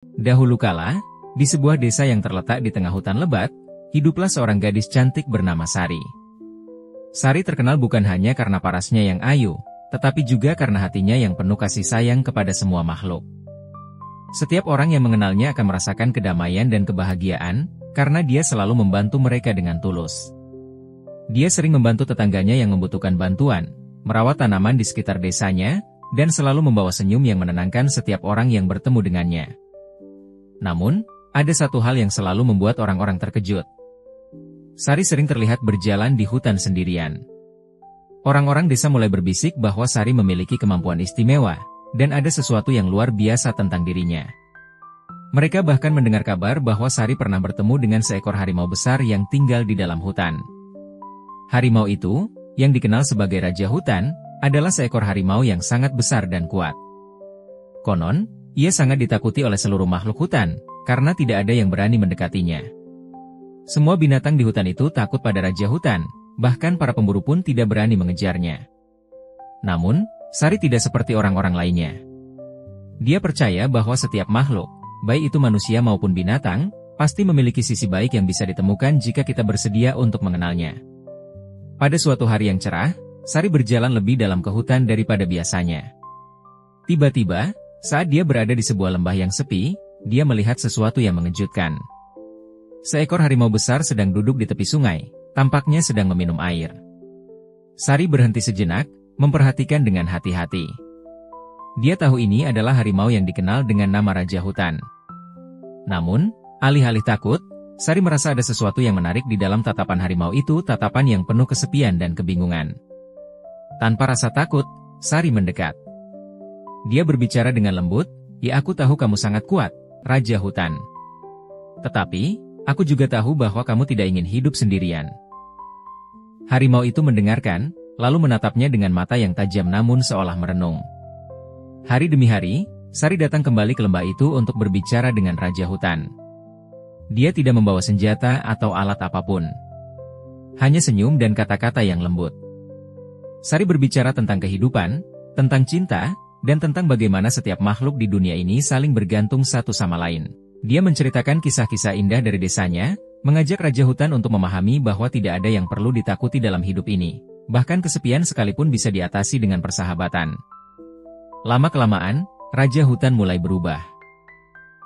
Dahulu kala, di sebuah desa yang terletak di tengah hutan lebat, hiduplah seorang gadis cantik bernama Sari. Sari terkenal bukan hanya karena parasnya yang ayu, tetapi juga karena hatinya yang penuh kasih sayang kepada semua makhluk. Setiap orang yang mengenalnya akan merasakan kedamaian dan kebahagiaan, karena dia selalu membantu mereka dengan tulus. Dia sering membantu tetangganya yang membutuhkan bantuan, merawat tanaman di sekitar desanya, dan selalu membawa senyum yang menenangkan setiap orang yang bertemu dengannya. Namun, ada satu hal yang selalu membuat orang-orang terkejut. Sari sering terlihat berjalan di hutan sendirian. Orang-orang desa mulai berbisik bahwa Sari memiliki kemampuan istimewa, dan ada sesuatu yang luar biasa tentang dirinya. Mereka bahkan mendengar kabar bahwa Sari pernah bertemu dengan seekor harimau besar yang tinggal di dalam hutan. Harimau itu, yang dikenal sebagai Raja Hutan, adalah seekor harimau yang sangat besar dan kuat. Konon, ia sangat ditakuti oleh seluruh makhluk hutan, karena tidak ada yang berani mendekatinya. Semua binatang di hutan itu takut pada Raja Hutan, bahkan para pemburu pun tidak berani mengejarnya. Namun, Sari tidak seperti orang-orang lainnya. Dia percaya bahwa setiap makhluk, baik itu manusia maupun binatang, pasti memiliki sisi baik yang bisa ditemukan jika kita bersedia untuk mengenalnya. Pada suatu hari yang cerah, Sari berjalan lebih dalam ke hutan daripada biasanya. Tiba-tiba, saat dia berada di sebuah lembah yang sepi, dia melihat sesuatu yang mengejutkan. Seekor harimau besar sedang duduk di tepi sungai, tampaknya sedang meminum air. Sari berhenti sejenak, memperhatikan dengan hati-hati. Dia tahu ini adalah harimau yang dikenal dengan nama Raja Hutan. Namun, alih-alih takut, Sari merasa ada sesuatu yang menarik di dalam tatapan harimau itu, tatapan yang penuh kesepian dan kebingungan. Tanpa rasa takut, Sari mendekat. Dia berbicara dengan lembut, "Ya, aku tahu kamu sangat kuat, Raja Hutan. Tetapi, aku juga tahu bahwa kamu tidak ingin hidup sendirian." Harimau itu mendengarkan, lalu menatapnya dengan mata yang tajam namun seolah merenung. Hari demi hari, Sari datang kembali ke lembah itu untuk berbicara dengan Raja Hutan. Dia tidak membawa senjata atau alat apapun. Hanya senyum dan kata-kata yang lembut. Sari berbicara tentang kehidupan, tentang cinta, dan tentang bagaimana setiap makhluk di dunia ini saling bergantung satu sama lain. Dia menceritakan kisah-kisah indah dari desanya, mengajak Raja Hutan untuk memahami bahwa tidak ada yang perlu ditakuti dalam hidup ini. Bahkan kesepian sekalipun bisa diatasi dengan persahabatan. Lama-kelamaan, Raja Hutan mulai berubah.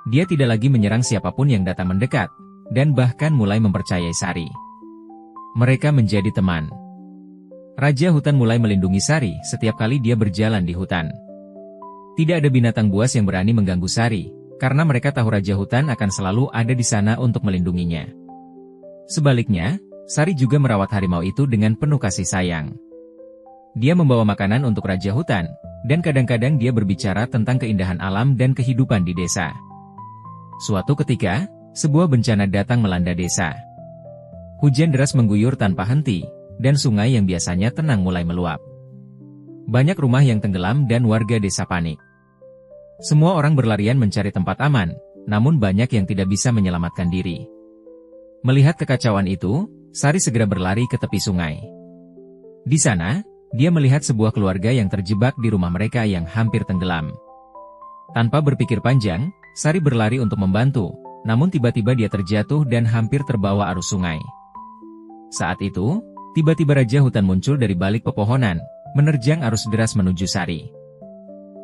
Dia tidak lagi menyerang siapapun yang datang mendekat, dan bahkan mulai mempercayai Sari. Mereka menjadi teman. Raja Hutan mulai melindungi Sari setiap kali dia berjalan di hutan. Tidak ada binatang buas yang berani mengganggu Sari, karena mereka tahu Raja Hutan akan selalu ada di sana untuk melindunginya. Sebaliknya, Sari juga merawat harimau itu dengan penuh kasih sayang. Dia membawa makanan untuk Raja Hutan, dan kadang-kadang dia berbicara tentang keindahan alam dan kehidupan di desa. Suatu ketika, sebuah bencana datang melanda desa. Hujan deras mengguyur tanpa henti, dan sungai yang biasanya tenang mulai meluap. Banyak rumah yang tenggelam dan warga desa panik. Semua orang berlarian mencari tempat aman, namun banyak yang tidak bisa menyelamatkan diri. Melihat kekacauan itu, Sari segera berlari ke tepi sungai. Di sana, dia melihat sebuah keluarga yang terjebak di rumah mereka yang hampir tenggelam. Tanpa berpikir panjang, Sari berlari untuk membantu, namun tiba-tiba dia terjatuh dan hampir terbawa arus sungai. Saat itu, tiba-tiba Raja Hutan muncul dari balik pepohonan, menerjang arus deras menuju Sari.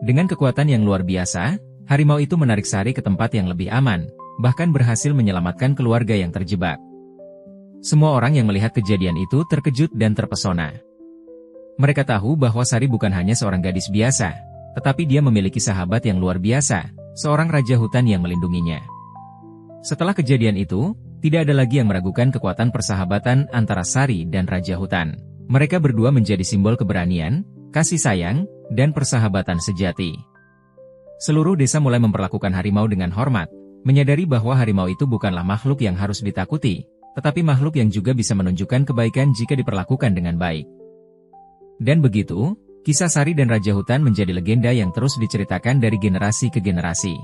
Dengan kekuatan yang luar biasa, harimau itu menarik Sari ke tempat yang lebih aman, bahkan berhasil menyelamatkan keluarga yang terjebak. Semua orang yang melihat kejadian itu terkejut dan terpesona. Mereka tahu bahwa Sari bukan hanya seorang gadis biasa, tetapi dia memiliki sahabat yang luar biasa, seorang Raja Hutan yang melindunginya. Setelah kejadian itu, tidak ada lagi yang meragukan kekuatan persahabatan antara Sari dan Raja Hutan. Mereka berdua menjadi simbol keberanian, kasih sayang, dan persahabatan sejati. Seluruh desa mulai memperlakukan harimau dengan hormat, menyadari bahwa harimau itu bukanlah makhluk yang harus ditakuti, tetapi makhluk yang juga bisa menunjukkan kebaikan jika diperlakukan dengan baik. Dan begitu, kisah Sari dan Raja Hutan menjadi legenda yang terus diceritakan dari generasi ke generasi.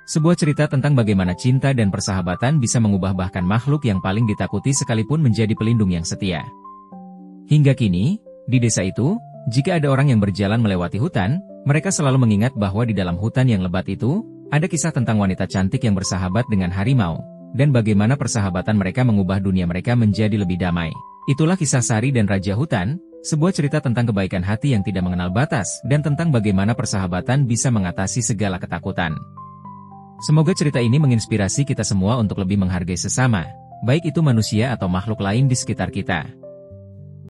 Sebuah cerita tentang bagaimana cinta dan persahabatan bisa mengubah bahkan makhluk yang paling ditakuti sekalipun menjadi pelindung yang setia. Hingga kini, di desa itu, jika ada orang yang berjalan melewati hutan, mereka selalu mengingat bahwa di dalam hutan yang lebat itu, Ada kisah tentang wanita cantik yang bersahabat dengan harimau, dan bagaimana persahabatan mereka mengubah dunia mereka menjadi lebih damai. Itulah kisah Sari dan Raja Hutan, sebuah cerita tentang kebaikan hati yang tidak mengenal batas, dan tentang bagaimana persahabatan bisa mengatasi segala ketakutan. Semoga cerita ini menginspirasi kita semua untuk lebih menghargai sesama, baik itu manusia atau makhluk lain di sekitar kita.